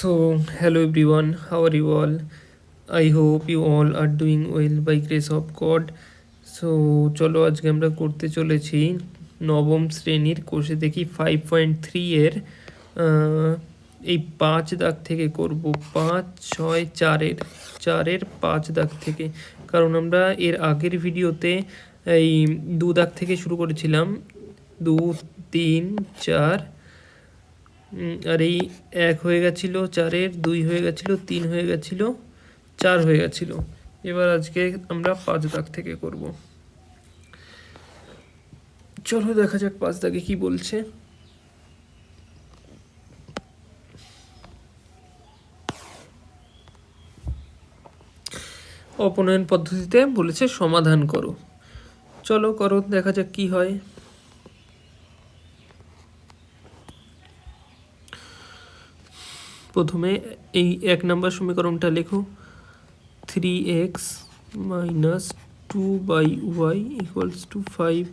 So, hello everyone, how are you all? I hope you all are doing well by grace of God. So, চলো আজকে আমরা করতে চলেছি নবম শ্রেণীর কোষে দেখি 5.3 এর এই 5 দাগ থেকে করব 5 6 4 এর 5 দাগ থেকে, কারণ আমরা এর আগের ভিডিওতে এই 2 দাগ থেকে শুরু করেছিলাম, 2 3 4 আর এই 1 হয়ে গেছিলো, 4-এর 2 হয়ে গেছিলো, 3 হয়ে গেছিলো, 4 হয়ে গেছিলো। এবার আজকে আমরা 5 দাগ থেকে করব। চলো দেখা যাক 5 দাগে কি বলছে। অপনয়ন পদ্ধতিতে বলেছে সমাধান করো। চলো করো, দেখা যাক কি হয়। প্রথমে এই 1 নম্বর সমীকরণটা লেখো, 3x minus 2y = 5।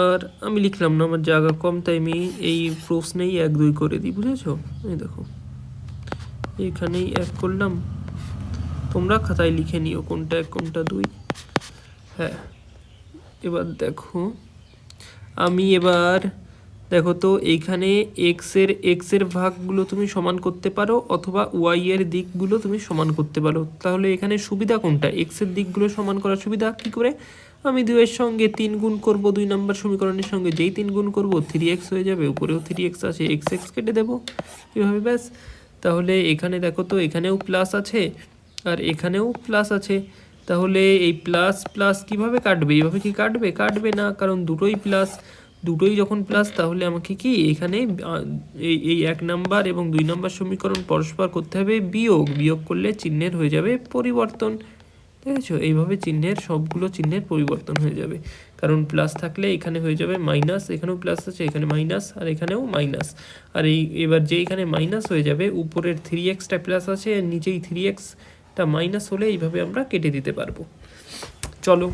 আর আমি লিখলাম না, আমার জায়গা কম, তাই আমি এই প্রশ্নেই 1 2 করে দিই, বুঝেছো? এই দেখো এখানেই 1 করলাম, তোমরা খাতায় লিখে নিও কোনটা 1 কোনটা 2। হ্যাঁ, এবার দেখো দেখো তো এইখানে এক্স এর ভাগগুলো তুমি সমান করতে পারো অথবা ওয়াই এর দিকগুলো তুমি সমান করতে পারো। তাহলে এখানে সুবিধা কোনটা? এক্স এর দিকগুলো সমান করার সুবিধা কি করে? আমি 2 এর সঙ্গে 3 গুণ করব, 2 নম্বর সমীকরণের সঙ্গে যেই 3 গুণ করব 3x হয়ে যাবে, উপরেও 3x আছে, x কেটে দেবো এভাবে, ব্যাস। তাহলে এখানে দেখো তো এখানেও প্লাস আছে আর এখানেও প্লাস আছে, তাহলে এই প্লাস প্লাস কিভাবে কাটবে? এইভাবে কি কাটবে না, কারণ দুটোই প্লাস। দুটোই যখন প্লাস তাহলে আমাকে কি এখানে এই 1 নাম্বার এবং 2 নাম্বার সমীকরণ পরস্পর করতে হবে বিয়োগ করলে চিহ্নের হয়ে যাবে পরিবর্তন। ঠিক আছে, এইভাবে সবগুলো চিহ্নের পরিবর্তন হয়ে যাবে, কারণ প্লাস থাকলে এখানে হয়ে যাবে মাইনাস, এখানেও প্লাস আছে, এখানে মাইনাস আর এখানেও মাইনাস। আর এবার যে এখানে মাইনাস হয়ে যাবে, উপরের 3xটা প্লাস আছে আর নিচেই 3xটা মাইনাস হলে এইভাবে আমরা কেটে দিতে পারবো। চলো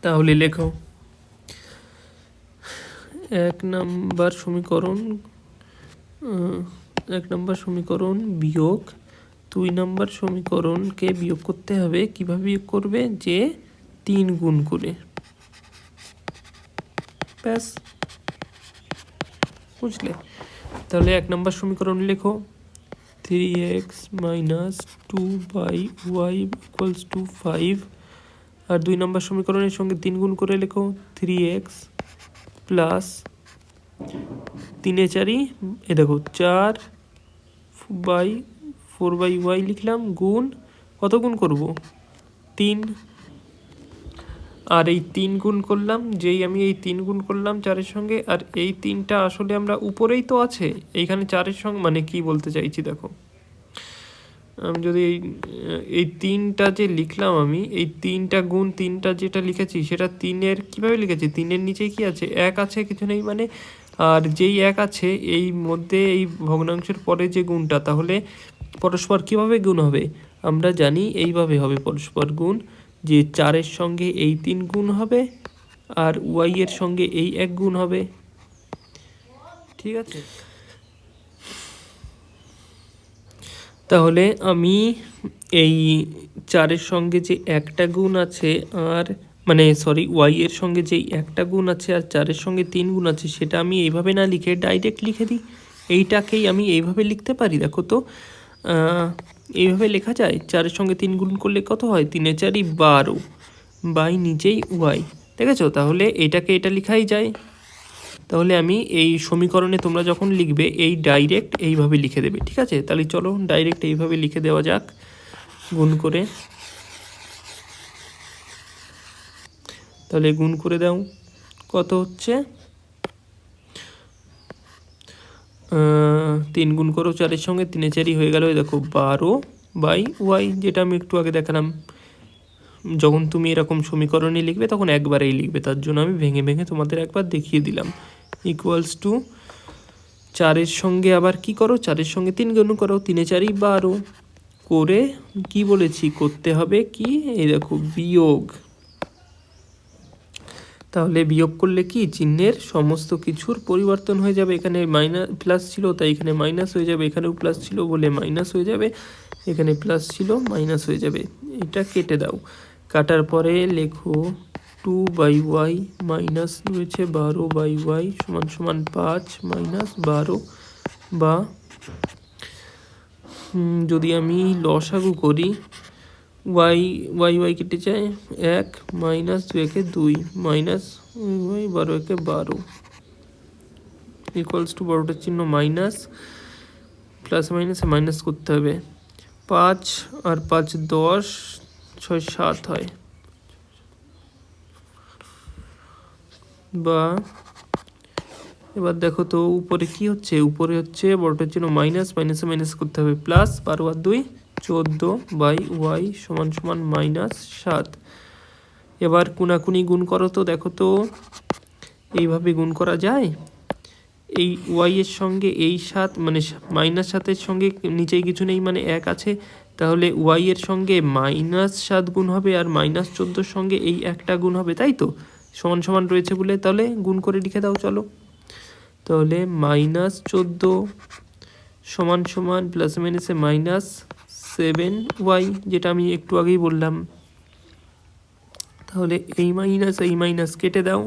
তাহলে লেখো, 1 নম্বর সমীকরণ বিয়োগ 2 নম্বর সমীকরণকে বিয়োগ করতে হবে। কিভাবে বিয়োগ করবে? যে 3 গুণ করে, ব্যাস, বুঝলে? তাহলে 1 নম্বর সমীকরণ লেখো, 3x minus 2y = 5। আর 2 নম্বর সমীকরণের সঙ্গে 3 গুণ করে লেখো, 3x প্লাস 3 4 এ দেখো 4/y লিখলাম, গুণ কত গুণ করব? 3। আর এই 3 গুণ করলাম, যেই আমি এই 3 গুণ করলাম 4-এর সঙ্গে, আর এই 3টা আসলে আমরা উপরেই তো আছে, এইখানে 4-এর সঙ্গে, মানে কি বলতে চাইছি দেখো, আমি যদি এই 3টা যে লিখলাম, আমি এই 3টা গুণ 3টা যেটা লিখেছি সেটা 3-এর কীভাবে লিখেছি? 3-এর নিচে কি আছে? 1 আছে, কিছু নেই মানে। আর যেই 1 আছে এই মধ্যে এই ভগ্নাংশের পরে যে গুণটা, তাহলে পরস্পর কীভাবে গুণ হবে? আমরা জানি এইভাবে হবে পরস্পর গুণ, যে 4-এর সঙ্গে এই 3 গুণ হবে আর ওয়াই-এর সঙ্গে এই 1 গুণ হবে। ঠিক আছে, তাহলে আমি এই 4-এর সঙ্গে যে 1টা গুণ আছে, আর ওয়াই-এর সঙ্গে যেই 1টা গুণ আছে আর 4-এর সঙ্গে 3 গুণ আছে, সেটা আমি এইভাবে না লিখে ডাইরেক্ট লিখে দিই। এইটাকেই আমি এইভাবে লিখতে পারি, দেখো তো এইভাবে লেখা যায়। 4-এর সঙ্গে 3 গুণ করলে কত হয়? 3 4 12 বাই নিচেই ওয়াই, দেখেছো? তাহলে এটা লেখাই যায়। তাহলে আমি এই সমীকরণে তোমরা যখন লিখবে এই ডাইরেক্ট এইভাবে লিখে দেবে। ঠিক আছে, তাহলে চলো ডাইরেক্ট এইভাবে লিখে দেওয়া যাক, গুণ করে। তাহলে গুণ করে দাও, কত হচ্ছে? 3 গুণ করো 4-এর সঙ্গে, 3 4 হয়ে গেল, দেখো 12/y, যেটা আমি একটু আগে দেখালাম। যখন তুমি এরকম সমীকরণে লিখবে তখন একবারেই লিখবে, তার জন্য আমি ভেঙে ভেঙে তোমাদের একবার দেখিয়ে দিলাম। = 4-এর সঙ্গে আবার কি করো? 4-এর সঙ্গে 3 গুণ করো, 3 4 12 করে কি বলেছি করতে হবে? কি, এই দেখো বিয়োগ। তাহলে বিয়োগ করলে কি চিহ্নের সমস্ত কিছুর পরিবর্তন হয়ে যাবে। এখানে মাইনাস প্লাস ছিল তাই এখানে মাইনাস হয়ে যাবে, এখানেও প্লাস ছিল বলে মাইনাস হয়ে যাবে, এখানে প্লাস ছিল মাইনাস হয়ে যাবে। এটা কেটে দাও, কাটার পরে লেখো 2/y মাইনাস রয়েছে 12/y সমান সমান 5 মাইনাস 12, বা যদি আমি লসাগু করি y কেটে যায় 1 মাইনাস 2 একে 2 মাইনাস 12 একে 12 ইকুয়ালস টু বড়টার চিহ্ন মাইনাস, প্লাস মাইনাসে মাইনাস করতে হবে। 5 আর 5 10, 6 7 হয়, বা এবার দেখো তো উপরে কি হচ্ছে, উপরে হচ্ছে বড়টার জন্য মাইনাস, মাইনাসে মাইনাস করতে হবে প্লাস, 12 আর 2 14/y সমান সমান মাইনাস 7। এবার কোনাকুনি গুণ করো তো, দেখো তো এইভাবে গুণ করা যায়। এই y এর সঙ্গে এই 7 মানে মাইনাস 7-এর সঙ্গে নিচেই কিছু নেই মানে 1 আছে, তাহলে y এর সঙ্গে মাইনাস 7 গুণ হবে আর মাইনাস 14-র সঙ্গে এই একটা গুণ হবে, তাই তো সমান সমান রয়েছে বলে। তাহলে গুণ করে লিখে দাও চলো। তাহলে মাইনাস 14 সমান সমান প্লাস মাইনাসে মাইনাস 7y, যেটা আমি একটু আগেই বললাম। তাহলে এই মাইনাস কেটে দাও,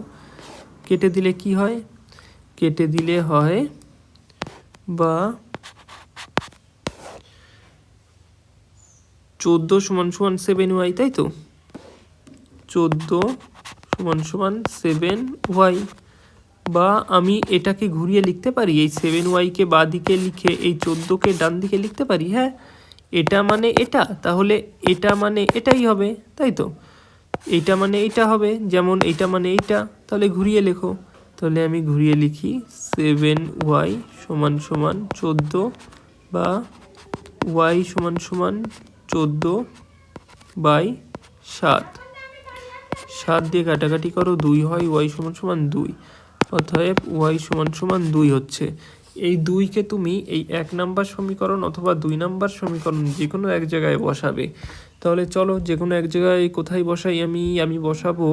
কেটে দিলে কি হয়, কেটে দিলে হয় বা 14 সমান সমান 7y, তাই তো 14 সমান সমান 7y। বা আমি এটাকে ঘুরিয়ে লিখতে পারি, এই 7y-কে বাঁ দিকে লিখে এই 14-কে ডান দিকে লিখতে পারি। হ্যাঁ, এটা মানে এটা, তাহলে এটা মানে এটাই হবে, তাই তো এইটা মানে এইটা হবে, যেমন এইটা মানে এইটা। তাহলে ঘুরিয়ে লেখো, তাহলে আমি ঘুরিয়ে লিখি 7y সমান সমান 14, বা y সমান সমান 14/7। 7 দিয়ে কাটাকাটি করো 2 হয়, y সমান সমান 2, অতএব y সমান সমান 2 হচ্ছে। এই 2কে তুমি এই 1 নাম্বার সমীকরণ অথবা 2 নাম্বার সমীকরণ যে কোনো এক জায়গায় বসাবে। তাহলে চলো যে কোনো এক জায়গায় কোথায় বসাই, আমি বসাবো,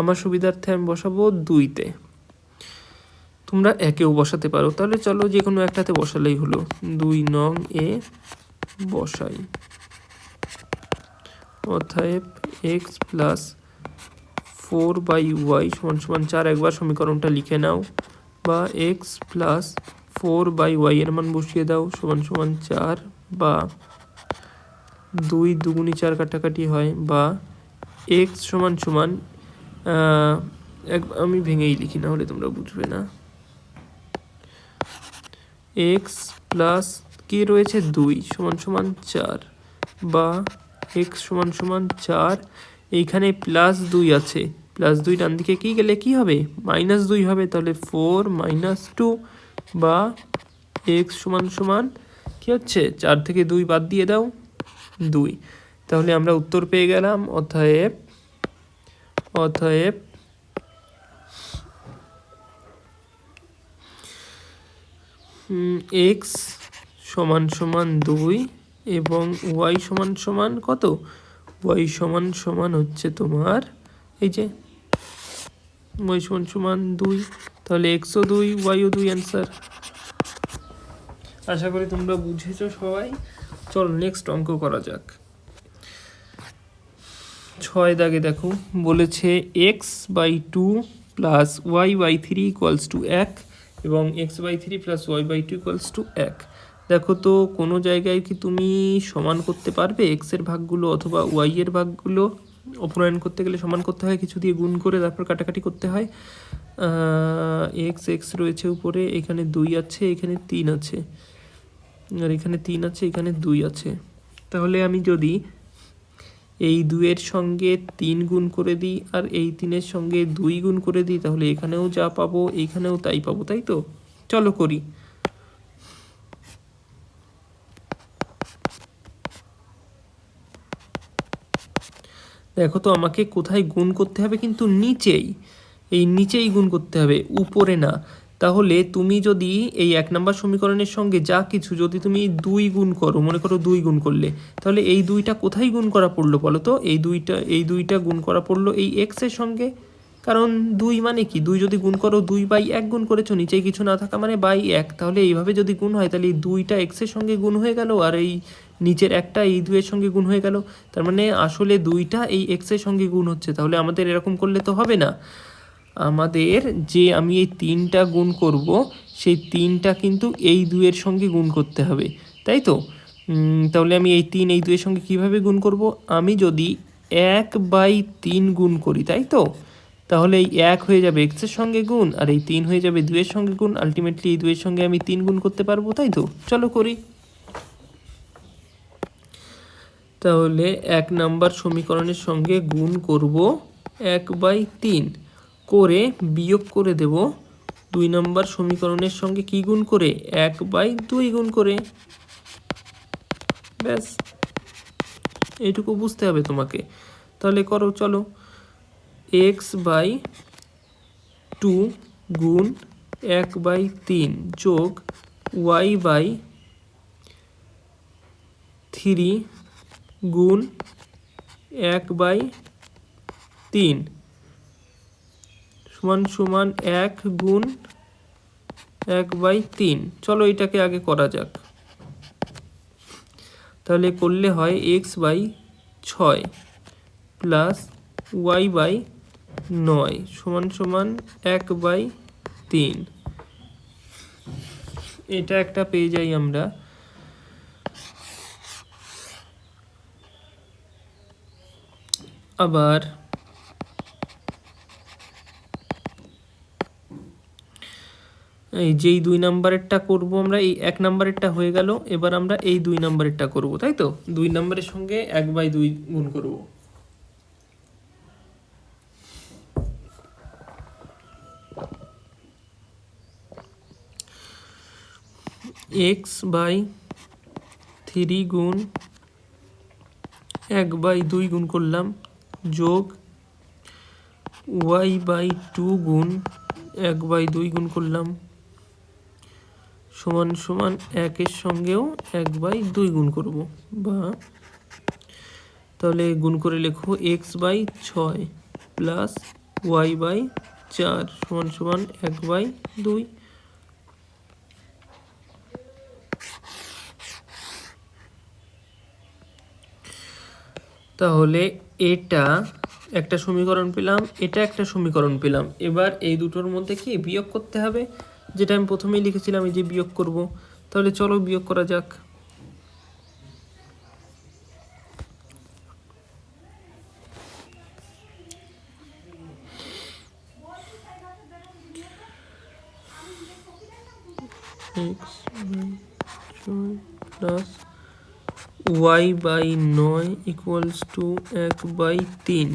আমার সুবিধার্থে আমি বসাবো 2-তে, তোমরা 1-এও বসাতে পারো। তাহলে চলো যে কোনো একটাতে বসালেই হলো। 2 নং এ বসাই, অতএব x প্লাস 4/y সমান সমান 4, একবার সমীকরণটা লিখে নাও, বা x প্লাস 4/y এর মান বসিয়ে দাও সমান সমান 4, বা 2 2 4 কাটাকাটি হয়, বা x সমান সমান আমি ভেঙেই লিখি না হলে তোমরা বুঝবে না। x প্লাস কি রয়েছে 2 সমান সমান 4, বা x সমান সমান 4, এইখানে প্লাস 2 আছে, প্লাস 2 ডান দিকে কি গেলে কি হবে, মাইনাস 2 হবে, তাহলে 4 মাইনাস 2, বা x সমান সমান কি হচ্ছে 4 থেকে 2 বাদ দিয়ে দাও 2। তাহলে আমরা উত্তর পেয়ে গেলাম, অতএব x সমান সমান 2 এবং y সমান সমান কত, y সমান সমান হচ্ছে তোমার এই যে y সমান সমান 2, তাহলে xও 2 yও 2 অ্যান্সার। আশা করি তোমরা বুঝেছো সবাই। চল নেক্সট অঙ্ক করা যাক। 6 দাগে দেখো বলেছে x/2 plus y/3 equals to 1 এবং x/3 plus y/2 equals to 1। দেখো তো কোনো জায়গায় কি তুমি সমান করতে পারবে x এর ভাগগুলো অথবা y এর ভাগগুলো? অপনয়ন করতে গেলে সমান করতে হয়, কিছু দিয়ে গুণ করে তারপর কাটাকাটি করতে হয়। x রয়েছে উপরে, এখানে 2 আছে, এখানে 3 আছে, আর এখানে 3 আছে, এখানে 2 আছে। তাহলে আমি যদি এই 2-এর সঙ্গে 3 গুণ করে দিই আর এই 3-এর সঙ্গে 2 গুণ করে দিই, তাহলে এখানেও যা পাবো এইখানেও তাই পাবো, তাই তো? চলো করি। দেখো তো আমাকে কোথায় গুণ করতে হবে, কিন্তু নিচেই গুণ করতে হবে, উপরে না। তাহলে তুমি যদি এই 1 নম্বর সমীকরণের সঙ্গে যা কিছু যদি তুমি 2 গুণ করো, মনে করো 2 গুণ করলে, তাহলে এই 2টা কোথায় গুণ করা পড়লো বলো তো? এই দুইটা গুণ করা পড়লো এই x এর সঙ্গে, কারণ 2 মানে কি, 2 যদি গুণ করো 2/1 গুণ করেছো, নিচে কিছু না থাকা মানে বাই 1, তাহলে এইভাবে যদি গুণ হয় তাহলে এই 2টা এক্সের সঙ্গে গুণ হয়ে গেল আর এই নিচের একটা এই 2 এর সঙ্গে গুণ হয়ে গেল, তার মানে আসলে 2টা এই এক্সের সঙ্গে গুণ হচ্ছে। তাহলে আমাদের এরকম করলে তো হবে না, আমাদের যে আমি এই 3টা গুণ করব সেই 3টা কিন্তু এই 2 এর সঙ্গে গুণ করতে হবে, তাই তো? তাহলে আমি এই 3 এই 2 এর সঙ্গে কীভাবে গুণ করব, আমি যদি 1/3 গুণ করি, তাই তো, তাহলে এই 1 হয়ে যাবে এক্সের সঙ্গে গুণ আর এই 3 হয়ে যাবে 2 এর সঙ্গে গুণ, আলটিমেটলি এই 2 এর সঙ্গে আমি 3 গুণ করতে পারবো, তাই তো? চলো করি। তাহলে 1 নাম্বার সমীকরণের সঙ্গে গুণ করব 1/3 করে বিয়োগ করে দেব 2 নাম্বার সমীকরণের সঙ্গে কি গুণ করে 1/2 গুণ করে। ব্যাস, এইটুকু বুঝতে হবে তোমাকে। তাহলে করো, চলো। x/2 গুণ 1/3 যোগ y/3 গুণ 1/3 সমান সমান 1 গুণ 1/3। চলো এটাকে আগে করা যাক। তাহলে করলে হয় x/6 প্লাস y/9 সমান সমান 1/3। এটা একটা পেয়ে যাই আমরা। আবার এই যেই 2 নাম্বারেরটা করব আমরা, এই 1 নাম্বারেরটা হয়ে গেল, এবার আমরা এই 2 নাম্বারেরটা করব, তাই তো? 2 নাম্বারের সঙ্গে 1/2 গুণ করব। x/3 গুণ 1/2 গুণ করলাম যোগ y/2 গুণ 1/2 গুণ করলাম সমান সমান 1 এর সঙ্গেও 1/2 গুণ করব, বা তাহলে গুণ করে লেখো x/6 প্লাস y/4 সমান সমান 1/2। তাহলে এটা একটা সমীকরণ পেলাম, এটা একটা সমীকরণ পেলাম। এবার এই দুটোর মধ্যে কি বিয়োগ করতে হবে, যেটা আমি প্রথমেই লিখেছিলাম এই যে বিয়োগ করব। তাহলে চলো বিয়োগ করা যাক। প্লাস y/9 ইকুয়ালস টু 1/3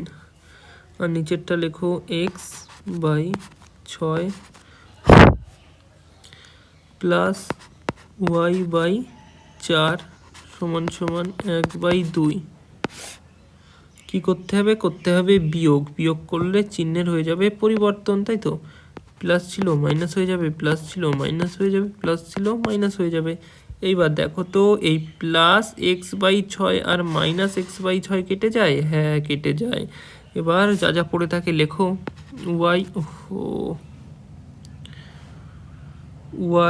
আর নিচেরটা লেখো x/6 প্লাস y/4 সমান সমান 1/2। কি করতে হবে, করতে হবে বিয়োগ। বিয়োগ করলে চিহ্নের হয়ে যাবে পরিবর্তন, তাই তো? প্লাস ছিল মাইনাস হয়ে যাবে, প্লাস ছিল মাইনাস হয়ে যাবে, প্লাস ছিল মাইনাস হয়ে যাবে। এইবার দেখো তো এই প্লাস x/6 আর মাইনাস x/6 কেটে যায়, হ্যাঁ কেটে যায়। এবার যা যা পড়ে থাকে লেখো।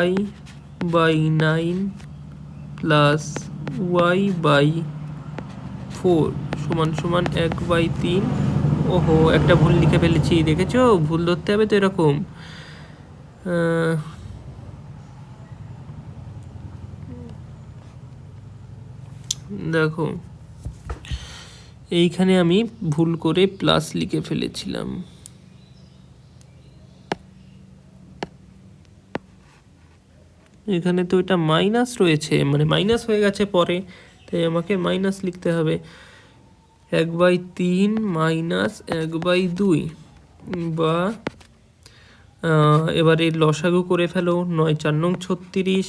y/9 প্লাস y/4 সমান সমান 1/3। ওহো, একটা ভুল লিখে ফেলেছি, দেখেছো? ভুল ধরতে হবে তো এরকম। দেখো এইখানে আমি ভুল করে প্লাস লিখে ফেলেছিলাম। এখানে তো এটা মাইনাস রয়েছে, মানে মাইনাস হয়ে গেছে পরে, তাই আমাকে মাইনাস লিখতে হবে। 1/3 মাইনাস 1/2 বা এবার এর লসাগু করে ফেলো। 9 4 নং 36,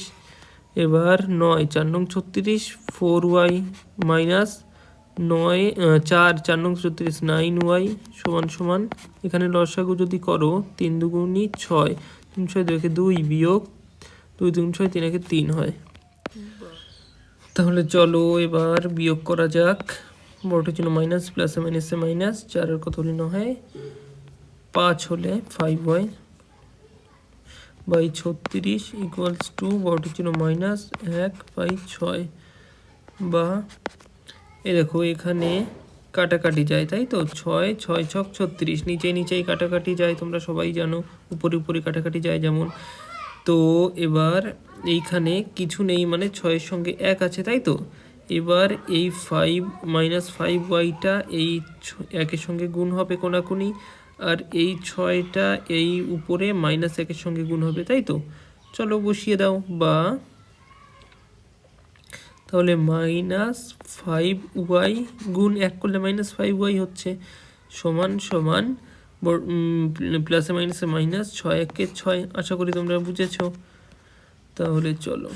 এবার 9 4 নং 36 4y মাইনাস 9 4 4 নং 36 9y সমান সমান, এখানে লসাগু যদি করো 3 দুগুণি 6, 3 6 2 2 বিয়োগ 2 3 6 3 1 3 হয়। তাহলে চলো এবার বিয়োগ করা যাক। বড়টা ছিল মাইনাস, প্লাসে মাইনাসে মাইনাস, 4 এর কত হলে 9 হয় 5 হলে 5y বাই 36 ইকুয়ালস টু বড়টি ছিল -1/6, বা এ দেখো এখানে কাটাকাটি যায়, তাই তো 6 6 ছক 36, নিচে নিচেই কাটাকাটি যায়, তোমরা সবাই জানো উপরে উপরে কাটাকাটি যায় যেমন। তো এবার এইখানে কিছু নেই মানে 6-এর সঙ্গে 1 আছে, তাই তো। এবার এই 5 -5yটা এই 1-এর সঙ্গে গুণ হবে কোনাকুনি, আর এই 6টা এই উপরে -1-এর সঙ্গে গুণ হবে, তাই তো। চলো বসিয়ে দাও, বা তাহলে -5y গুণ 1 করলে -5y হচ্ছে, সমান সমান প্লাসে মাইনাসে মাইনাস, 6 1 6। আশা করি তোমরা বুঝেছো। তাহলে চলো,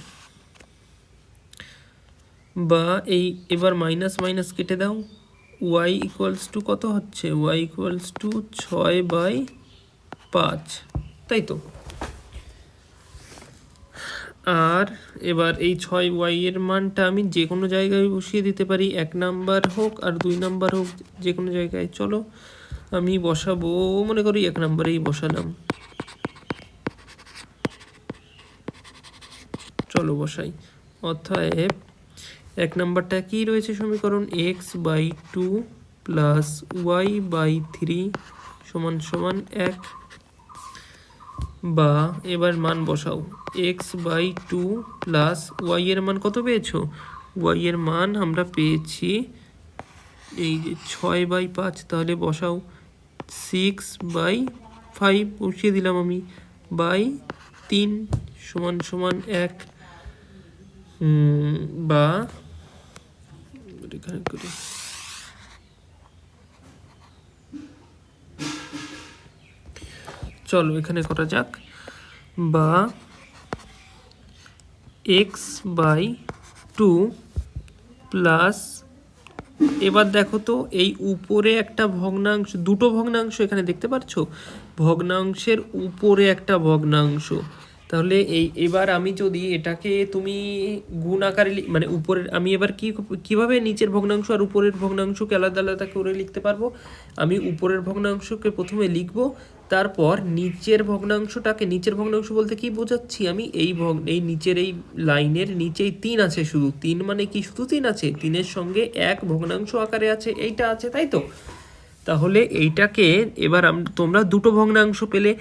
বা এই এবার মাইনাস মাইনাস কেটে দাও, y ইকুয়ালস টু কত হচ্ছে, y ইকুয়ালস টু 6/5, তাই তো। আর এবার এই 6y এর মানটা আমি যে কোনো জায়গায় বসিয়ে দিতে পারি, 1 নাম্বার হোক আর 2 নাম্বার হোক, যে কোনো জায়গায়। চলো আমি বসাবো, মনে করি 1 নাম্বারেই বসালাম। চলো বসাই। অতএব 1 নাম্বারটা কি রয়েছে সমীকরণ, x/2 প্লাস y/3 সমান সমান 1, বা এবার মান বসাও, x/2 প্লাস y এর মান কত পেয়েছো, y এর মান আমরা পেয়েছি এই যে 6/5, তাহলে বসাও 6/5 বসিয়ে দিলাম আমি, বাই 3 সমান সমান 1, বা এখানে করি চলো এখানে করা যাক, বা x/2 প্লাস, এবার দেখো তো এই উপরে একটা ভগ্নাংশ, দুটো ভগ্নাংশ এখানে দেখতে পাচ্ছ, ভগ্নাংশের উপরে একটা ভগ্নাংশ, তাহলে এবার আমি যদি এটাকে তুমি গুণ আকারে মানে উপরের, আমি এবার কিভাবে নিচের ভগ্নাংশ আর উপরের ভগ্নাংশকে আলাদা আলাদা করে লিখতে পারবো, আমি উপরের ভগ্নাংশকে প্রথমে লিখব, তারপর নিচের ভগ্নাংশটাকে, নিচের ভগ্নাংশ বলতে কি বোঝাচ্ছি আমি, এই নিচের এই লাইনের নিচেই 3 আছে, শুধু 3 মানে কি, শুধু 3 আছে, 3-এর সঙ্গে 1 ভগ্নাংশ আকারে আছে, এইটা আছে, তাই তো। তাহলে এইটাকে এবার তোমরা দুটো ভগ্নাংশ পেলে,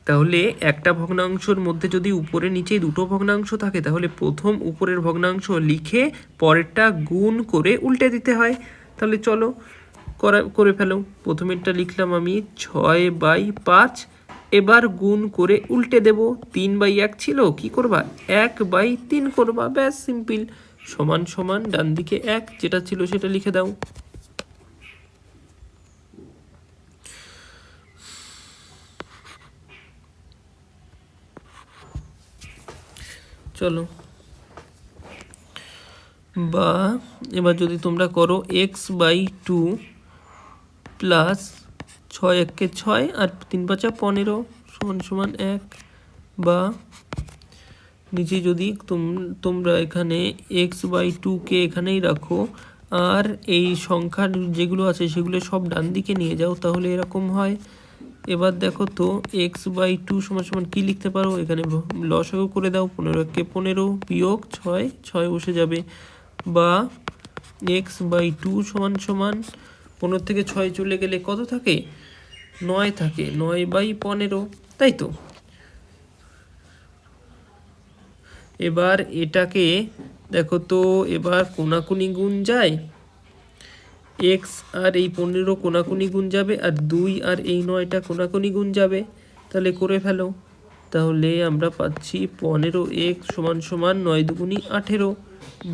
তাহলে একটা ভগ্নাংশের মধ্যে যদি উপরে নিচে দুটো ভগ্নাংশ থাকে, তাহলে প্রথম উপরের ভগ্নাংশ লিখে পরেরটা গুণ করে উল্টে দিতে হয়। তাহলে চলো করে ফেলো, প্রথমেরটা লিখলাম আমি 6/5, এবার গুণ করে উল্টে দেব, 3/1 ছিল, কি করবা 1/3 করবা, ব্যাস সিম্পল, সমান সমান ডান দিকে 1 যেটা ছিল সেটা লিখে দাও। চলো, বা এবার যদি তোমরা করো x/2 প্লাস 6 1 6 আর 3 5 15 সমান সমান 1, বা নিচে যদি তোমরা এখানে x/2 কে এখানেই রাখো, আর এই সংখ্যার যেগুলো আছে সেগুলো সব ডান দিকে নিয়ে যাও, তাহলে এরকম হয়। এবার দেখো তো x/2 সমান সমান কি লিখতে পারো, এখানে লসাগু করে দাও, 15 কে 15 বিয়োগ 6 6 বসে যাবে, বা x/2 সমান সমান 15 থেকে 6 চলে গেলে কত থাকে, 9 থাকে, 9/15, তাই তো। এবার এটাকে দেখো তো, এবার কোনাকুনি গুণ যায়, x আর এই 15 কোনাকুনি গুণ যাবে, আর 2 আর এই 9টা কোনাকুনি গুণ যাবে, তাহলে করে ফেলো। তাহলে আমরা পাচ্ছি 15x সমান সমান 9 দুগুণি 18,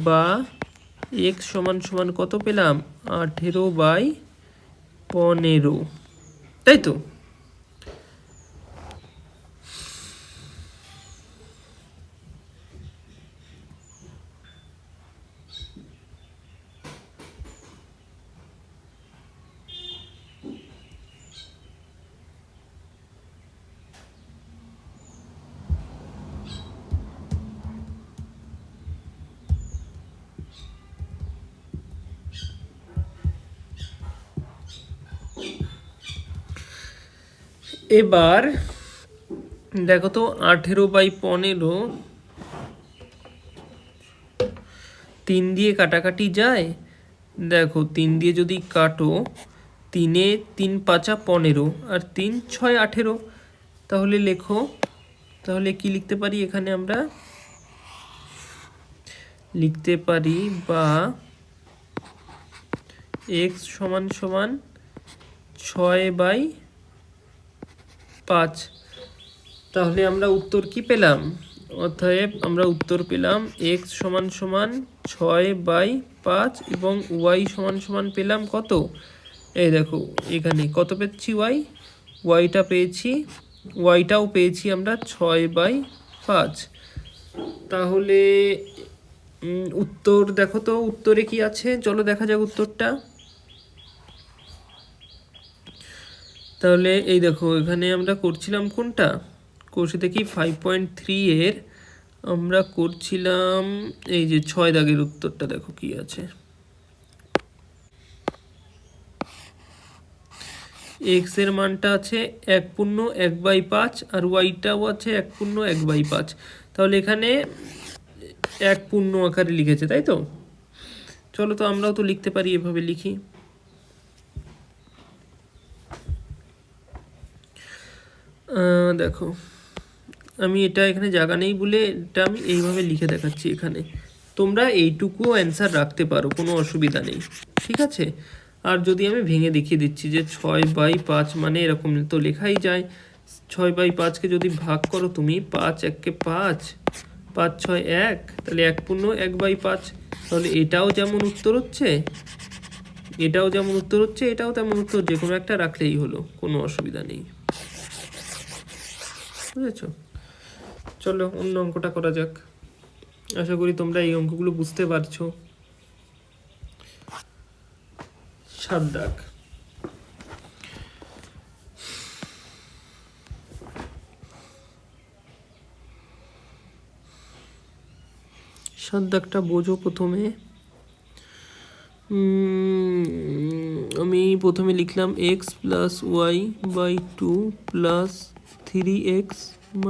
বা x সমান সমান কত পেলাম, 18/15, তাই তো। এবার দেখো তো 18/15 3 দিয়ে কাটাকাটি যায়। দেখো 3 দিয়ে যদি কাটো, 3 3 5 15 আর 3 6 18। তাহলে লেখো, তাহলে কি লিখতে পারি এখানে আমরা লিখতে পারি বা x সমান সমান 6/5। তাহলে আমরা উত্তর কি পেলাম? অতএব আমরা উত্তর পেলাম x সমান সমান 6/5 এবং y সমান সমান পেলাম কত? এই দেখো এখানে কত পেয়েছি, ওয়াইটা পেয়েছি, ওয়াইটাও পেয়েছি আমরা 6/5। তাহলে উত্তর দেখো তো উত্তরে কি আছে, চলো দেখা যাক উত্তরটা। তাহলে এই দেখো এখানে আমরা করছিলাম কোনটা, কোর্সে দেখি 5.3 এর আমরা করছিলাম এই যে 6 দাগের উত্তরটা। দেখো কি আছে, এক্স এর মানটা আছে 1/1/5 আর ওয়াইটাও আছে 1/1/5। তাহলে এখানে 1 আকারে লিখেছে, তাই তো? চলো তো আমরাও তো লিখতে পারি, এভাবে লিখি। দেখো আমি এটা এখানে জায়গা নেই বলে এটা আমি এইভাবে লিখে দেখাচ্ছি এখানে। তোমরা এইটুকুও অ্যান্সার রাখতে পারো, কোনো অসুবিধা নেই, ঠিক আছে? আর যদি আমি ভেঙে দেখিয়ে দিচ্ছি যে 6/5 মানে এরকম তো লেখাই যায়। 6/5কে যদি ভাগ করো তুমি, 5 1 5, 5 6 1, তাহলে 1/1/5। তাহলে এটাও যেমন উত্তর হচ্ছে, এটাও যেমন উত্তর হচ্ছে, এটাও তেমন উত্তর, যে কোনো একটা রাখলেই হলো, কোনো অসুবিধা নেই, বুঝেছ? চলো অন্য অঙ্কটা করা যাক। আশা করি তোমরা এই অঙ্কগুলো বুঝতে পারছো। 7 দাগ, দাগটা বোঝো প্রথমে। আমি প্রথমে লিখলাম x+y/2 + 3x -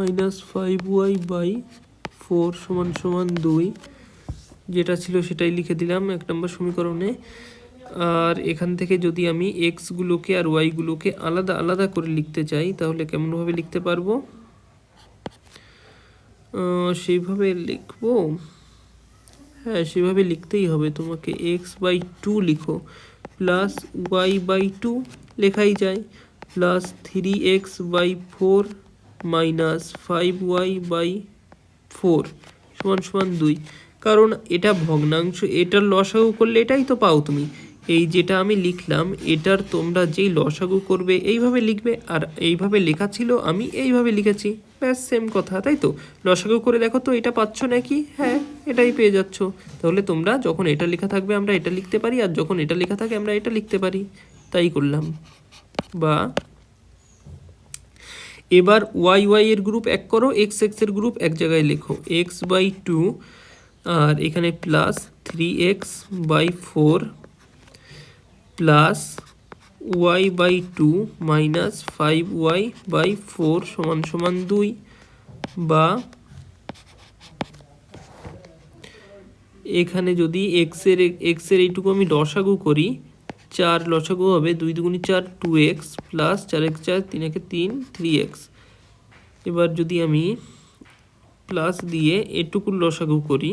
5y/4 = 2, যেটা ছিল সেটাই লিখে দিলাম 1 নম্বর সমীকরণে। আর এখান থেকে যদি আমি এক্সগুলোকে আর ওয়াইগুলোকে আলাদা আলাদা করে লিখতে চাই, তাহলে কেমনভাবে লিখতে পারবো? সেইভাবে লিখবো, হ্যাঁ সেভাবে লিখতেই হবে তোমাকে। x/2 লিখো, প্লাস y/2 লেখাই যায়, প্লাস 3x/4 মাইনাস 5y/4 = 2। কারণ এটা ভগ্নাংশ, এটার লসাগু করলে এটাই তো পাও তুমি। এই যেটা আমি লিখলাম এটার তোমরা যেই লসাগু করবে এইভাবে লিখবে, আর এইভাবে লেখা ছিল আমি এইভাবে লিখেছি, ব্যাস সেম কথা, তাই তো? লসাগু করে দেখো তো এটা পাচ্ছ নাকি? হ্যাঁ এটাই পেয়ে যাচ্ছ। তাহলে তোমরা যখন এটা লেখা থাকবে আমরা এটা লিখতে পারি, আর যখন এটা লেখা থাকে আমরা এটা লিখতে পারি, তাই করলাম। বা এবার y এর গ্রুপ এক করো, x এর গ্রুপ এক জায়গায় লেখো, x/2 আর এখানে plus 3x/4 plus y/2 minus 5y/4 = 2। বা এখানে যদি x এর এইটুকু আমি লসাগু করি, 4 লসাগু হবে, 2 2 4 2x প্লাস 4 4 3 3 3x। এবার যদি আমি প্লাস দিয়ে এটুকুর লসাগু করি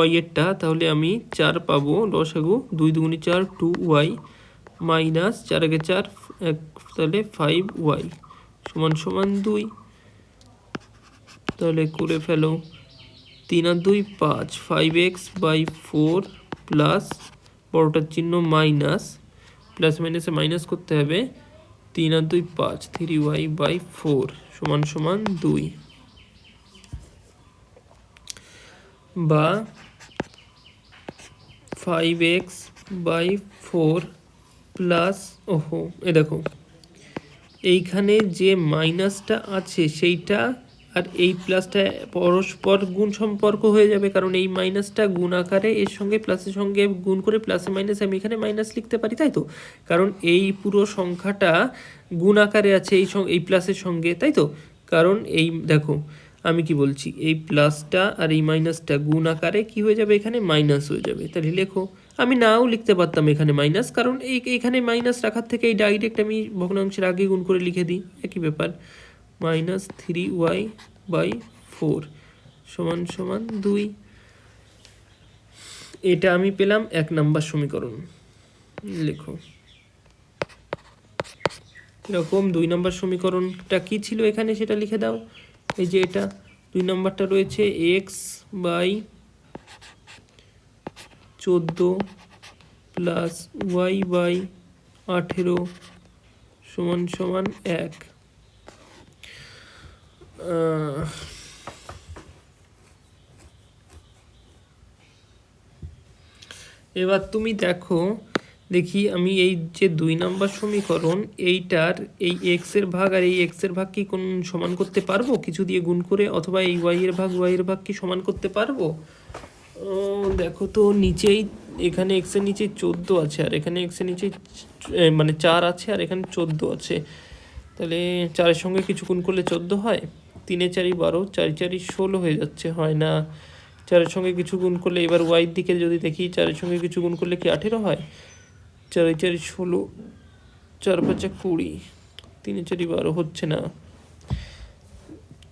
y এরটা, তাহলে আমি 4 পাবো লসাগু, 2 2 4 2y মাইনাস 4 4 1, তাহলে 5y = 2। তাহলে করে ফেলো, 3 আর 2 5, 5x/4 প্লাস বড়টার চিহ্ন মাইনাস, প্লাস মাইনাসে মাইনাস করতে হবে, 3 আর 2 5, 3y/4 = 2। বা 5x/4 প্লাস, ওহো এ দেখো এইখানে যে মাইনাসটা আছে সেইটা আর এই প্লাসটা পরস্পর গুণ সম্পর্ক হয়ে যাবে, কারণ এই মাইনাসটা গুণ আকারে এর সঙ্গে প্লাসের সঙ্গে গুণ করে প্লাসে মাইনাসে আমি এখানে মাইনাস লিখতে পারি, তাই তো? কারণ এই পুরো সংখ্যাটা গুণ আকারে আছে এই প্লাসের সঙ্গে, তাই তো? কারণ এই দেখো আমি কি বলছি, এই প্লাসটা আর এই মাইনাসটা গুণ আকারে কি হয়ে যাবে, এখানে মাইনাস হয়ে যাবে। তাহলে লেখো, আমি নাও লিখতে পারতাম এখানে মাইনাস, কারণ এইখানে মাইনাস রাখার থেকে এই ডাইরেক্ট আমি ভগ্নাংশের আগে গুণ করে লিখে দিই, একই ব্যাপার। -3y/4 সমান সমান 2। এটা আমি পেলাম 1 নম্বর সমীকরণ। লেখো এরকম 2 নম্বর সমীকরণটা কি ছিল এখানে সেটা লিখে দাও। এই যে এটা 2 নম্বরটা রয়েছে x/14 প্লাস y/18 সমান সমান 1। এবার তুমি দেখি আমি এই যে 2 নম্বর সমীকরণ, এইটার এই এক্স এর ভাগ আর এই এক্স এর ভাগ কি কোন সমান করতে পারবো কিছু দিয়ে গুণ করে, অথবা এই ওয়াই এর ভাগ কি সমান করতে পারবো? দেখো তো নিচেই, এখানে এক্স এর নিচে 14 আছে, আর এখানে এক্স এর নিচে মানে 4 আছে, আর এখানে 14 আছে। তাহলে 4-এর সঙ্গে কিছু গুণ করলে 14 হয়, 3-4 12, 4-4 16 হয়ে যাচ্ছে, হয় না। 4-এর সঙ্গে কিছু গুণ করলে, এবার ওয়াইয়ের দিকে যদি দেখি, 4-এর সঙ্গে কিছু গুণ করলে কি 18 হয়? 4-4 16, 4-5 20, 3-4 12 হচ্ছে না।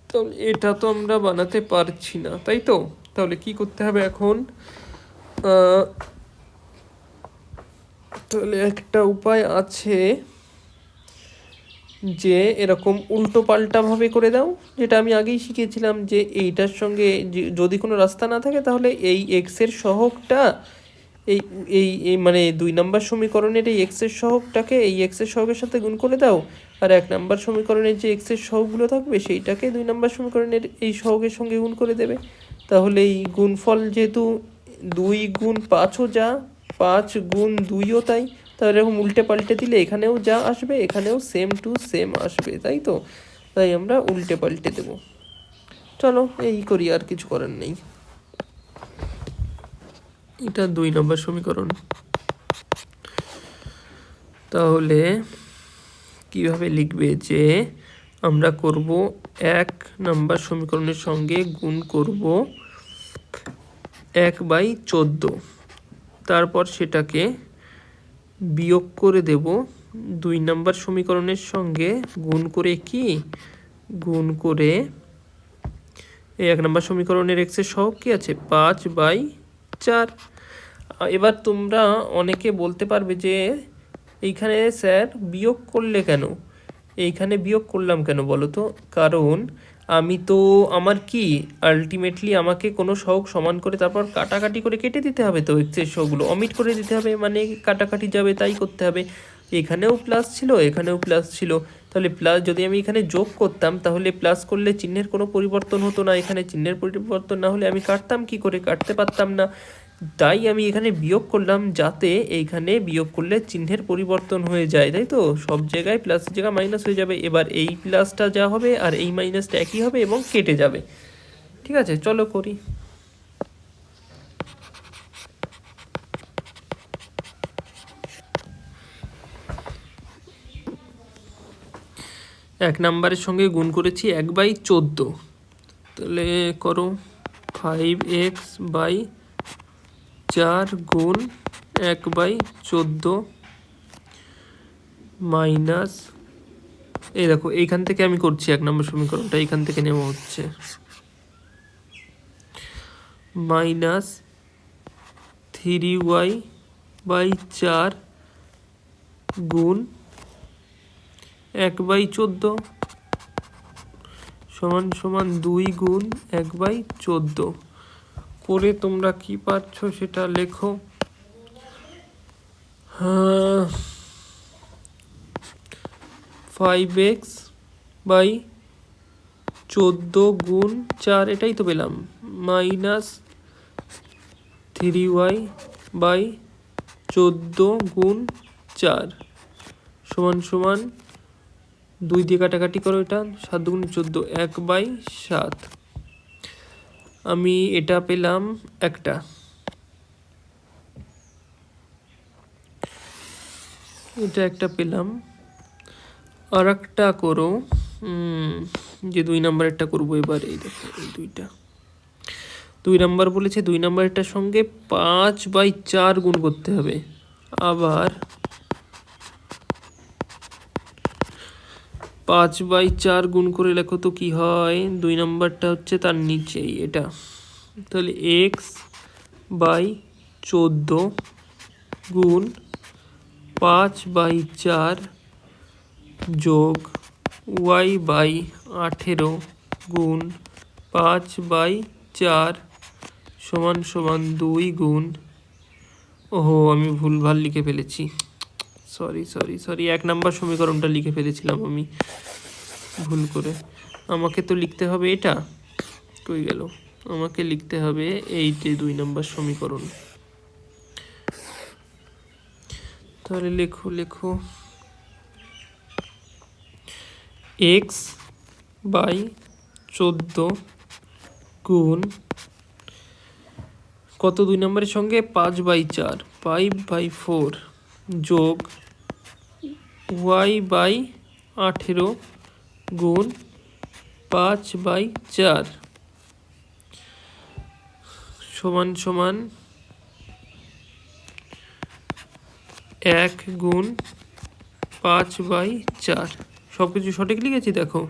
তাহলে এটা তো আমরা বানাতে পারছি না, তাই তো? তাহলে কি করতে হবে এখন? তাহলে একটা উপায় আছে যে এরকম উল্টো পাল্টা ভাবে করে দাও, যেটা আমি আগেই শিখেছিলাম, যে এইটার সঙ্গে যদি কোনো রাস্তা না থাকে তাহলে এই এক্স এর সহগটা এই এই এই মানে 2 নম্বর সমীকরণের এই এক্স এর সহগটাকে এই এক্স এর সহগের সাথে গুণ করে দাও, আর 1 নম্বর সমীকরণের যে এক্স এর সহগগুলো থাকবে সেইটাকে 2 নম্বর সমীকরণের এই সহগের সঙ্গে গুণ করে দেবে। তাহলে এই গুণফল যেহেতু 2 গুণ 5ও যা, 5 গুণ 2ও তাই, তাহলে এরকম উল্টে পাল্টে দিলে এখানেও যা আসবে এখানেও সেম টু সেম আসবে, তাই তো? তাই আমরা উল্টে পাল্টে দেব। চলো এই করি, আর কিছু করার নেই। এটা 2 নম্বর সমীকরণ। তাহলে কিভাবে লিখবে, যে আমরা করব 1 নম্বর সমীকরণের সঙ্গে গুণ করব 1/14, তারপর সেটাকে বিয়োগ করে দেব 2 নম্বর সমীকরণের সঙ্গে গুণ করে, কি গুণ করে এই 1 নম্বর সমীকরণের এক্স এর সহগ কি আছে, 5/4। এবার তোমরা অনেকে বলতে পারবে যে এইখানে স্যার বিয়োগ করলে কেন, এইখানে বিয়োগ করলাম কেন বলো তো? কারণ আমি তো আমার কি আলটিমেটলি আমাকে কোনো সহগ সমান করে তারপর কাটাকাটি করে কেটে দিতে হবে, তো এক্সের সহগগুলো অমিট করে দিতে হবে, মানে কাটাকাটি যাবে তাই করতে হবে। এখানেও প্লাস ছিল, এখানেও প্লাস ছিল, তাহলে প্লাস যদি আমি এখানে যোগ করতাম তাহলে প্লাস করলে চিহ্নের কোনো পরিবর্তন হতো না, এখানে চিহ্নের পরিবর্তন না হলে আমি কাটতাম কি করে, কাটতে পারতাম না। তাই আমি এখানে বিয়োগ করলাম, যাতে এইখানে বিয়োগ করলে চিহ্নের পরিবর্তন হয়ে যায়, তাই তো? সব জায়গায় প্লাসের জায়গায় মাইনাস হয়ে যাবে। এবার এই প্লাসটা যা হবে আর এই মাইনাসটা একই হবে এবং কেটে যাবে। ঠিক আছে, চলো করি। এক নাম্বারের সঙ্গে গুণ করেছি 1/14, তাহলে করো 5x/4 গুণ 1/14 মাইনাস, এই দেখো এইখান থেকে আমি করছি 1 নম্বর সমীকরণটা, এইখান থেকে নেওয়া হচ্ছে, মাইনাস 3y/4 গুণ 1/14 সমান সমান 2 গুণ 1/14। করে তোমরা কি পাচ্ছো সেটা লেখো। 5x/14 গুণ 4, এটাই তো পেলাম, মাইনাস 3y/14 গুণ 4 সমান সমান 2 দিয়ে কাটাকাটি করো, এটা 7 গুণ 14, 1/7। আমি এটা পেলাম একটা, এটা একটা পেলাম। আর একটা করো, যে 2 নম্বরেরটা করবো এবার। এই দেখো এই দুইটা 2 নম্বর বলেছে, 2 নম্বরেরটার সঙ্গে 5/4 গুণ করতে হবে। আবার 5/4 গুণ করে লেখো তো কি হয়। 2 নম্বরটা হচ্ছে তার নিচেই এটা, তাহলে x/14 গুণ 5/4 যোগ y/18 গুণ 5/4 সমান সমান 2 গুণ, ওহো আমি ভুলভাল লিখে ফেলেছি, সরি 1 নম্বর সমীকরণটা লিখে ফেলেছিলাম আমি ভুল করে। আমাকে তো লিখতে হবে এটা, কই গেল, আমাকে লিখতে হবে এইটে 2 নম্বর সমীকরণ। তাহলে লেখো x/14 গুণ কত 2 নম্বরের সঙ্গে 5/4 5/4 যোগ y/18 গুণ 5/4 সমান সমান 1 গুণ 5/4। সব কিছু সঠিক লিখেছি দেখো।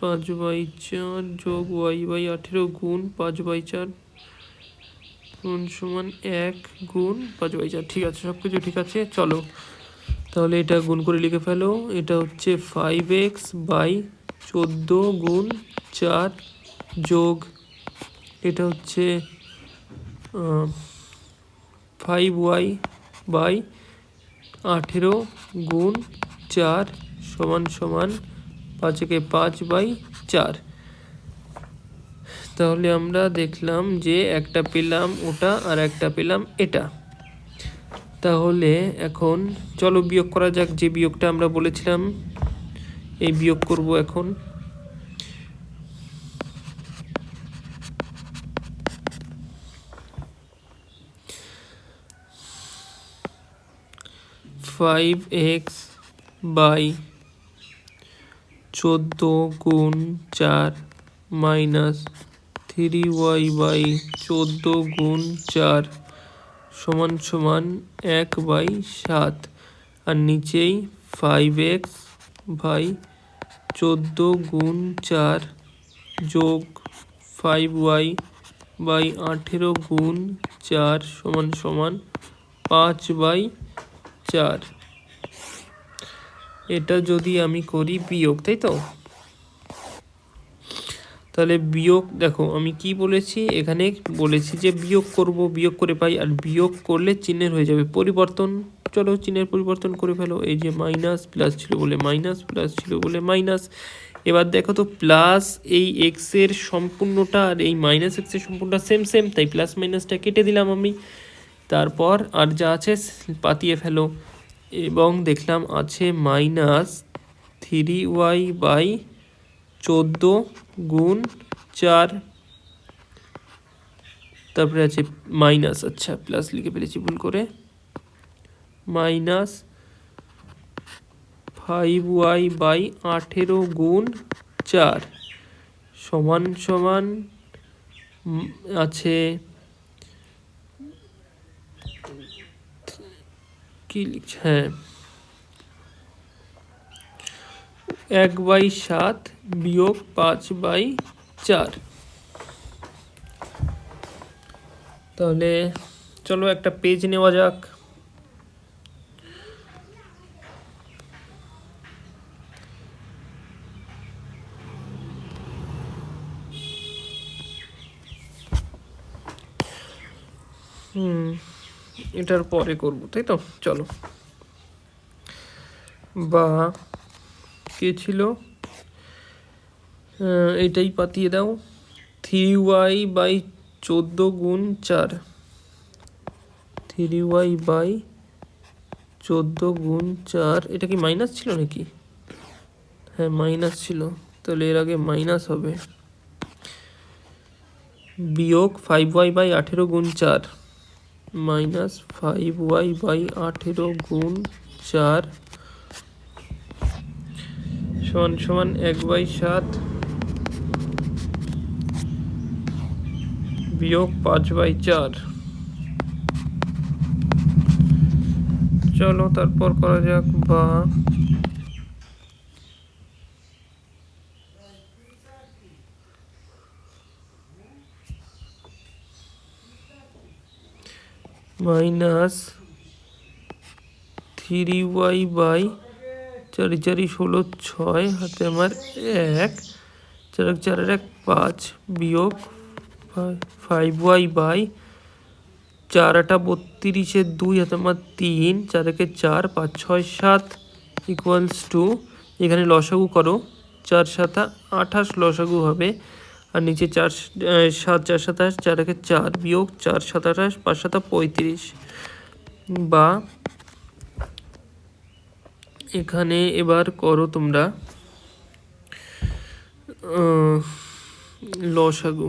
5/4 যোগ y/18 গুণ 5/4 সমান 1 গুণ 5/4। ঠিক আছে, সব কিছু ঠিক আছে। চলো তাহলে এটা গুণ করে লিখে ফেলো। এটা হচ্ছে 5x/14 গুণ 4 যোগ এটা হচ্ছে 5y/18 গুণ 4 সমান সমান 5 5/4। তাহলে আমরা দেখলাম যে একটা পেলাম ওটা আর একটা পেলাম এটা। তাহলে এখন চলো বিয়োগ করা যাক, যে বিয়োগটা আমরা বলেছিলাম এই বিয়োগ করব এখন। ফাইভ এক্স বাই 14 গুণ 4 মাইনাস 3y/14 গুণ 4 সমান সমান 1/7। আর নিচেই 5x/14 গুণ 4 যোগ 5y/18 গুণ 4 সমান সমান 5/4। এটা যদি আমি করি বিয়োগ, তাই তো? তাহলে বিয়োগ দেখো আমি কি বলেছি, এখানে বলেছি যে বিয়োগ করব, বিয়োগ করে পাই, আর বিয়োগ করলে চিহ্নের হয়ে যাবে পরিবর্তন। চলো চিহ্নের পরিবর্তন করে ফেলো। এই যে মাইনাস প্লাস ছিল বলে মাইনাস, প্লাস ছিল বলে মাইনাস। এবার দেখো তো প্লাস এই এক্স এর সম্পূর্ণটা আর এই মাইনাস এক্স এর সম্পূর্ণটা সেম সেম, তাই প্লাস মাইনাসটা কেটে দিলাম আমি। তারপর আর যা আছে পাতিয়ে ফেলো, এবং দেখলাম আছে মাইনাস 3y/14 গুণ 4, তারপরে আছে মাইনাস, আচ্ছা প্লাস লিখে ফেলেছি ভুল করে, মাইনাস 5y/18 গুণ 4 সমান সমান আছে কি লিখছে, হ্যাঁ 1/7 বিয়োগ 5/4। তাহলে চলো একটা পেজ নেওয়া যাক। এটার পরে করব, তাই তো? চলো, বা কে ছিল, এটাই পাতিয়ে দাও। 3y/14 গুণ 4, 3y/14 গুণ 4, এটা কি মাইনাস ছিল নাকি? হ্যাঁ মাইনাস ছিল, তাহলে এর আগে মাইনাস হবে। বিয়োগ 5y/18 গুণ 4 মাইনাস 5y/18 গুণ 4 সমান সমান 1/7 বিয়োগ 5/4। চলো তারপর করা যাক বা -3y বাই 4 4 16 6 হাতে আমার 1 4 4 1 5 বিয়োগ 5y বাই 4 8 32 2 হাতে আমার 3 4 1 4 5 6 7 ইকুয়ালস টু, এখানে লসাগু করো, 4 7 28 লসাগু হবে, আর নিচে 4 7 4 27 4 1 4 বিয়োগ 4 7 28 5 7 35, বা এখানে এবার করো তোমরা লসাগু।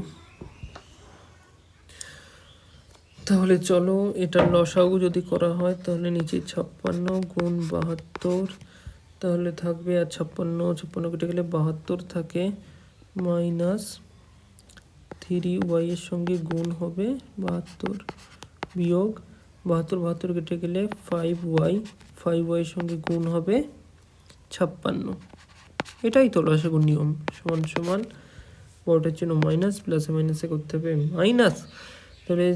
তাহলে চলো এটা লসাগু যদি করা হয় তাহলে নিচে 56 গুণ 72, তাহলে থাকবে আর 56 কেটে গেলে 72 থাকে, মাইনাস 3y এর সঙ্গে গুণ হবে 72 বিয়োগ 72 কেটে গেলে 5y এর সঙ্গে গুণ হবে 56। এটাই তো লসাগুর নিয়ম। সমান সমান বড়টার জন্য মাইনাস, প্লাসে মাইনাসে করতে হবে মাইনাস, তাহলে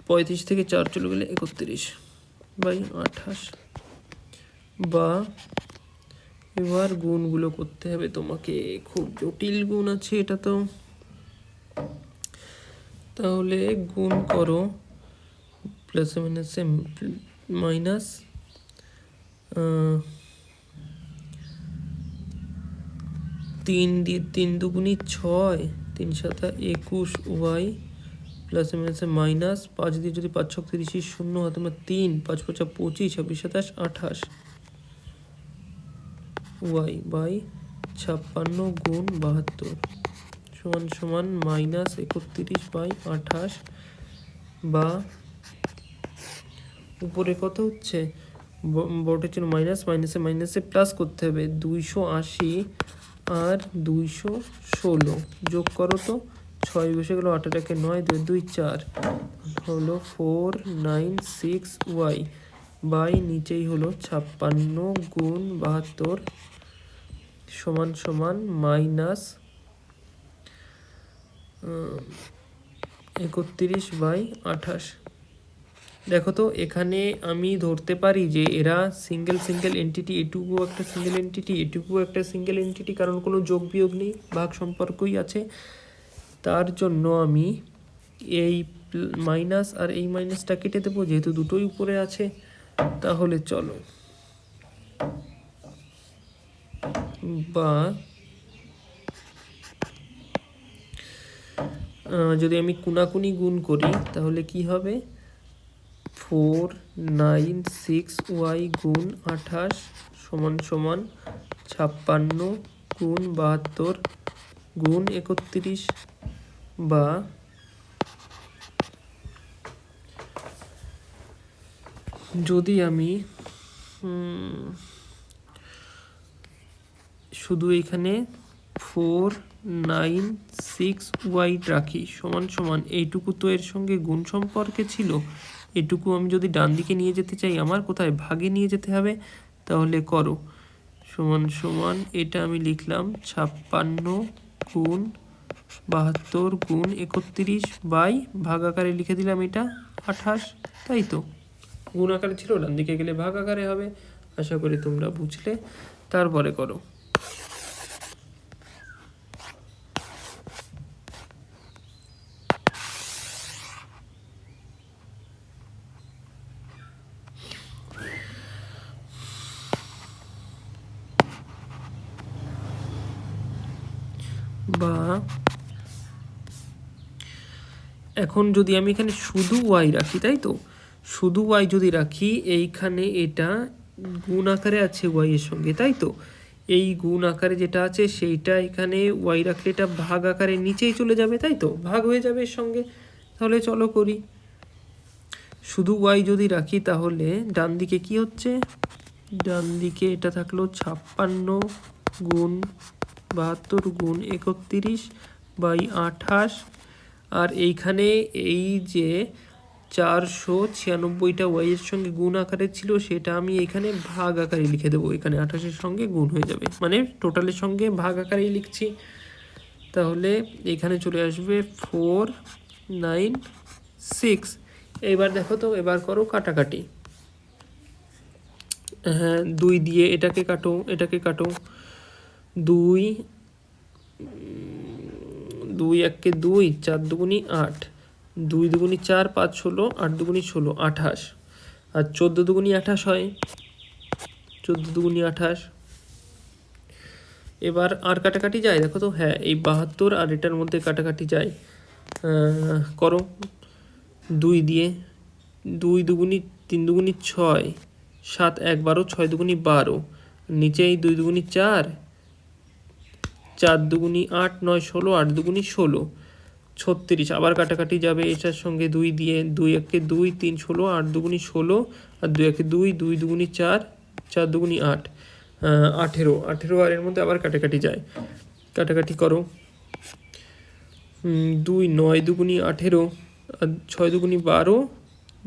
35 থেকে 4 চলে গেলে 31/28, বা এবার গুণগুলো করতে হবে তোমাকে, খুব জটিল গুণ আছে এটা তো। তাহলে গুণ করো, প্লাসে মাইনাসে মাইনাস 3 দিয়ে 3 দুগুণি 6, 3 7 21 y, প্লাসে মাইনাসে মাইনাস 5 দিয়ে যদি 5 6 30 0 হাতে আমার 3 5 5 25 26 27 28 y বাই 56 গুণ 72 সমান সমান মাইনাস 31/28, বা উপরে কত হচ্ছে, বড়টার জন্য মাইনাস, মাইনাসে মাইনাসে প্লাস করতে হবে, 280 আর 216 যোগ করো তো, 6 বসে গেল, 8 টাকে 9 2 2 4 হলো 496y বাই নিচেই হলো 56 গুণ 72 সমান সমান মাইনাস 31/28। দেখো তো এখানে আমি ধরতে পারি যে এরা সিঙ্গেল সিঙ্গেল এন্টিটি, এটুকু একটা সিঙ্গেল এন্টিটি, এটুকু একটা সিঙ্গেল এন্টিটি, কারণ কোনো যোগ বিয়োগ নেই, ভাগ সম্পর্কই আছে। তার জন্য আমি এই মাইনাস আর এই মাইনাসটা কেটে দেবো, যেহেতু দুটোই উপরে আছে। তাহলে চলো, বা যদি আমি কুনাকুনি গুণ করি তাহলে কি হবে, 496y গুণ 28 সমান সমান 56 গুণ 72 গুণ 31, বা যদি আমি শুধু এখানে 496y রাখি সমান সমান, এইটুকু তো এর সঙ্গে গুণ সম্পর্কে ছিল, এটুকু আমি যদি ডান দিকে নিয়ে যেতে চাই আমার কোথায়, ভাগে নিয়ে যেতে হবে। তাহলে করো, সমান সমান এটা আমি লিখলাম 56 গুণ 72 গুণ 31 বাই ভাগ আকারে লিখে দিলাম এটা 28, তাই তো, গুণ আকারে ছিল, ডান দিকে গেলে ভাগ আকারে হবে। আশা করি তোমরা বুঝলে। তারপরে করো, বা এখন যদি আমি এখানে শুধু y রাখি, তাই তো, শুধু y যদি রাখি, এইখানে এটা গুণ আকারে আছে y এর সঙ্গে, তাই তো, এই গুণ আকারে যেটা আছে সেইটা এখানে y রাখলে এটা ভাগ আকারে নিচেই চলে যাবে, তাই তো, ভাগ হয়ে যাবে এর সঙ্গে। তাহলে চলো করি, শুধু y যদি রাখি তাহলে ডান দিকে কি হচ্ছে, ডান দিকে এটা থাকলো 56 গুণ 72 গুণ 31/28, আর এইখানে এই যে 496টা ওয়াইয়ের সঙ্গে গুণ আকারে ছিল সেটা আমি এখানে ভাগ আকারে লিখে দেবো, এখানে 28-এর সঙ্গে গুণ হয়ে যাবে, মানে টোটালের সঙ্গে ভাগ আকারেই লিখছি। তাহলে এখানে চলে আসবে 496। এবার দেখো তো, এবার করো কাটাকাটি। হ্যাঁ, 2 দিয়ে এটাকে কাটো, এটাকে কাটো। 2 2 1 2, 4 দুগুণি 8, 2 দুগুণি 4, 5 16, 8 দুগুণি 16, 28, আর 14 দুগুণি 28 হয়, 14 দুগুণি 28। এবার আর কাটাকাটি যায় দেখো তো, হ্যাঁ এই 72 আর এটার মধ্যে কাটাকাটি যায়, করো। 2 দিয়ে 2 দুগুণি 3 দুগুণি 6, 7 1 12, 6 দুগুণি 12, নিচে এই 2 দুগুণি 4, 4 দুগুণি 8 9 16, 8 দুগুণি 16, 36। আবার কাটাকাটি যাবে এটার সঙ্গে 2 দিয়ে, 2 1 2, 3 16, 8 দুগুণি 16, আর 2 1 2, 2 দুগুণি 4, 4 দুগুণি 8, 18। 18 আর এর মধ্যে আবার কাটাকাটি যায়, কাটাকাটি করো। 2 9 দুগুণি 18, আর 6 দুগুণি 12,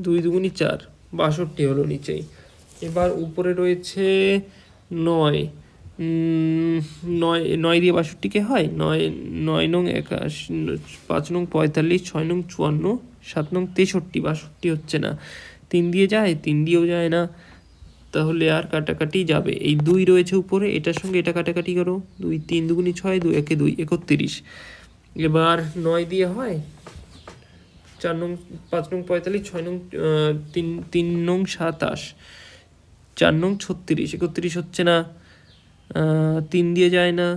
2 দুগুণি 4, 62 হলো নিচেই। এবার উপরে রয়েছে 9, 9 দিয়ে 62কে হয়, 9 9 নং 81, 5 নং 45, 6 নং 54, 7 নং 63, 62 হচ্ছে না। 3 দিয়ে যায়, 3 দিয়েও যায় না, তাহলে আর কাটাকাটি যাবে। এই 2 রয়েছে উপরে, এটার সঙ্গে এটা কাটাকাটি করো। 2 3 দুগুণি 6, 2 1 2, 31। এবার 9 দিয়ে হয়, 4 নং 5 নং 45, 6 নং 3 নং 27, 4 নং 36, 31 হচ্ছে না, 3 দিয়ে যায় না।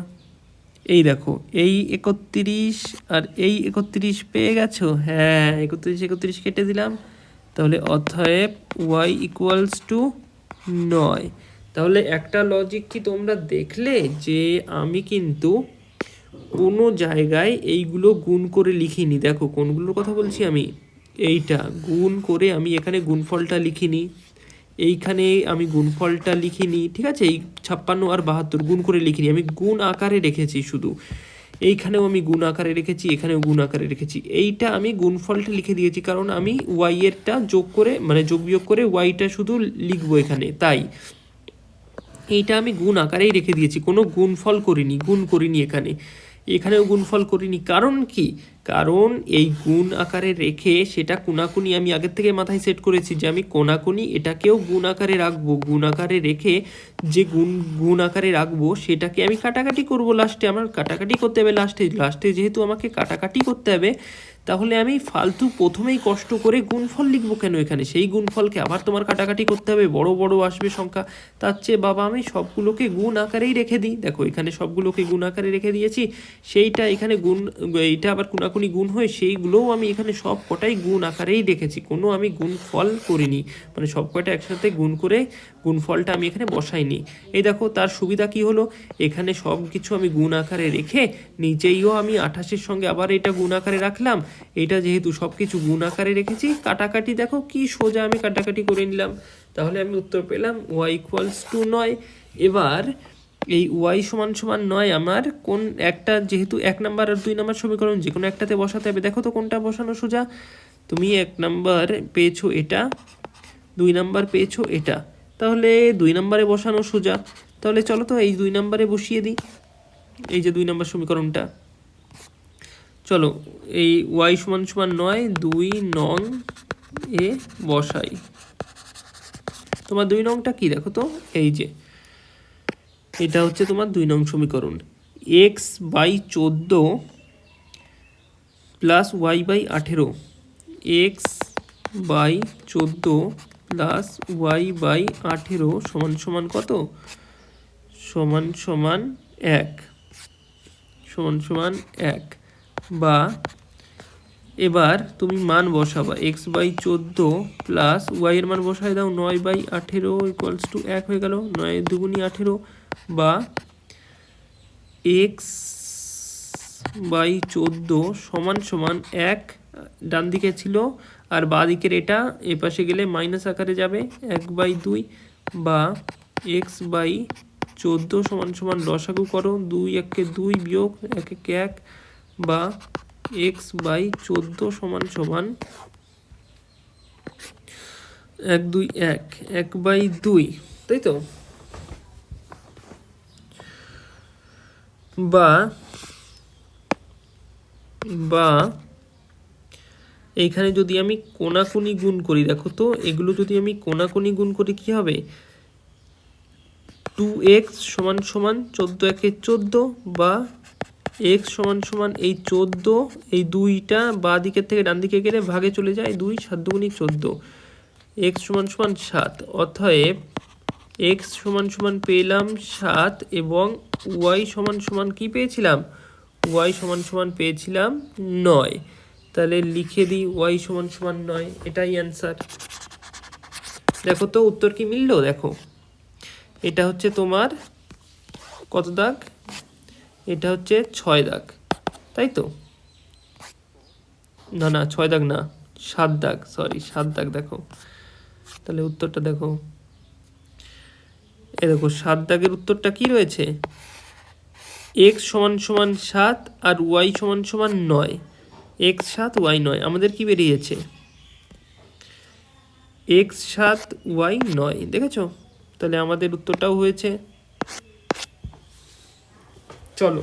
এই দেখো, এই 31 আর এই 31 পেয়ে গেছো, হ্যাঁ 31 31 কেটে দিলাম, তাহলে অতএব y ইকুয়ালস টু 9। তাহলে একটা লজিক কি তোমরা দেখলে, যে আমি কিন্তু কোনো জায়গায় এইগুলো গুণ করে লিখিনি, দেখো কোনগুলোর কথা বলছি আমি, এইটা গুণ করে আমি এখানে গুণফলটা লিখিনি, এইখানে আমি গুণফলটা লিখিনি, ঠিক আছে, এই 56 আর 72 গুণ করে লিখিনি, আমি গুণ আকারে রেখেছি শুধু, এইখানেও আমি গুণ আকারে রেখেছি, এখানেও গুণ আকারে রেখেছি, এইটা আমি গুণফলটা লিখে দিয়েছি, কারণ আমি ওয়াই এরটা যোগ করে, মানে যোগ বিয়োগ করে ওয়াইটা শুধু লিখবো এখানে, তাই এইটা আমি গুণ আকারেই রেখে দিয়েছি, কোনো গুণফল করিনি, গুণ করিনি এখানেও গুণফল করিনি। কারণ কি, কারণ এই গুণ আকারে রেখে সেটা কোনাকুনি আমি আগের থেকে মাথায় সেট করেছি যে আমি কোনাকুনি এটাকেও গুণ আকারে রাখবো, গুণ আকারে রেখে যে গুণ আকারে রাখবো সেটাকে আমি কাটাকাটি করব লাস্টে, আমার কাটাকাটি করতে হবে লাস্টে যেহেতু আমাকে কাটাকাটি করতে হবে, তাহলে আমি ফালতু প্রথমেই কষ্ট করে গুণফল লিখবো কেন এখানে, সেই গুণফলকে আবার তোমার কাটাকাটি করতে হবে, বড় বড় আসবে সংখ্যা, তার চেয়ে বাবা আমি সবগুলোকে গুণ আকারেই রেখে দিই। দেখো এখানে সবগুলোকে গুণ আকারে রেখে দিয়েছি, সেইটা এখানে গুণ, এইটা আবার কোনাকুনি গুণ হয়, সেইগুলোও আমি এখানে সব কটাই গুণ আকারেই রেখেছি, কোনো আমি গুণফল করিনি, মানে সব কয়টা একসাথে গুণ করে গুণফলটা আমি এখানে বসাইনি। এই দেখো তার সুবিধা কি হলো, এখানে সব কিছু আমি গুণ আকারে রেখে নিচেইও আমি 28-এর সঙ্গে আবার এটা গুণ আকারে রাখলাম, এটা যেহেতু সব কিছু গুণ আকারে রেখেছি, কাটাকাটি দেখো কি সোজা আমি কাটাকাটি করে নিলাম, তাহলে আমি উত্তর পেলাম y ইকুয়ালস টু 9। এবার এই y সমান সমান 9 আমার কোন একটা, যেহেতু 1 নাম্বার আর 2 নাম্বার সমীকরণ যে কোনো একটাতে বসাতে হবে, দেখো তো কোনটা বসানো সোজা, তুমি 1 নাম্বার পেয়েছো এটা, 2 নাম্বার পেয়েছো এটা, তাহলে 2 নাম্বারে বসানো সোজা, তাহলে চলো তো এই 2 নাম্বারে বসিয়ে দিই, এই যে 2 নাম্বার সমীকরণটা, চলো এই y সমান সমান 9, 2 নং এ বসাই। তোমার 2 নংটা কি দেখো তো, এই যে এটা হচ্ছে তোমার 2 নং সমীকরণ, x/14 plus y/18, x/14 plus y/18 সমান সমান কত, সমান সমান 1, সমান সমান 1, বা এবার তুমি মান বসাবা, x/14 প্লাস y এর মান বসাই দাও, 9/18 ইকুয়ালস টু 1 হয়ে গেল, 9 দুগুণি 18, বা x/14 সমান সমান 1, ডান দিকে ছিল আর বাঁ দিকের এটা এপাশে গেলে মাইনাস আকারে যাবে 1/2, বা x/14 14 সমান সমান লসাগু করো, 2 একে 2 বিয়োগ 1 একে 1 বা এক্স বাই 14 সমান সমান 1 2 1 1 বাই 2, তাই তো? বা বা এইখানে যদি আমি কোনাকুনি গুণ করি, দেখো তো এগুলো যদি আমি কোনাকুনি গুণ করি কি হবে, 2x সমান সমান 14 একে 14 বা x সমান সমান এই 14, এই 2টা বাঁ দিকের থেকে ডান দিকে গেলে ভাগে চলে যায়, 2 7 দুগুণি 14, x সমান সমান 7। অতএব x সমান সমান পেলাম 7 এবং y সমান সমান কি পেয়েছিলাম, y সমান সমান পেয়েছিলাম 9। তাহলে লিখে দিই y সমান সমান 9, এটাই অ্যান্সার। দেখো তো উত্তর কি মিললো, দেখো এটা হচ্ছে তোমার কত দাগ, এটা হচ্ছে 6 দাগ, তাই তো? না না 6 দাগ না, 7 দাগ, সরি 7 দাগ। দেখো তাহলে উত্তরটা দেখো, এ দেখো 7 দাগের উত্তরটা কি রয়েছে, x সমান সমান 7 আর y সমান সমান 9, x 7 y 9, আমাদের কি বেরিয়েছে x 7 y 9, দেখেছো? তাহলে আমাদের উত্তরটাও হয়েছে। চলো